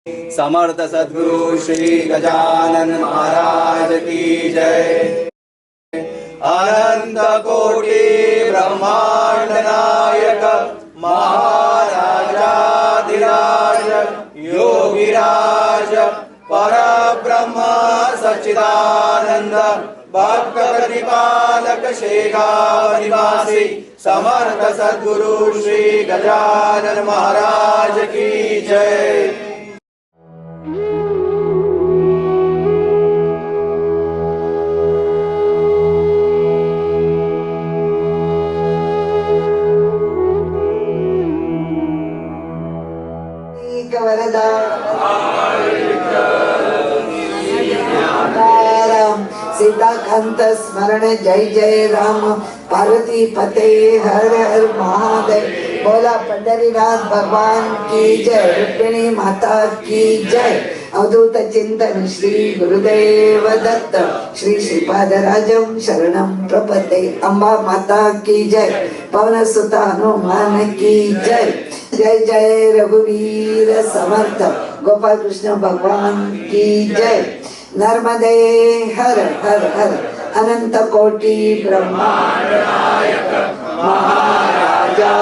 समर्थ सद्गुरु श्री गजानन महाराज की जय। अनंत कोटि ब्रह्मांड नायक महाराजाधिराज योगिराज परब्रह्म सच्चिदानंद भक्त प्रतिपालक शेगाव निवासी समर्थ सद्गुरु श्री गजानन महाराज की जय। सीताकांत स्मरण जय जय राम पार्वती पते हर हर महादेव। बोला पंढरीनाथ भगवान की जय। रुक्मिणी माता की जय। अवधूत चिंतन श्री गुरुदेव दत्त श्री श्रीपादराजं शरणं प्रपद्ये। अंबा माता की जय। पवन सुत हनुमान की जय। जय जय रघुवीर समर्थ गोपाल कृष्ण भगवान की जय। नर्मदे हर हर हर अनंत कोटि ब्रह्मांड नायक महाराजा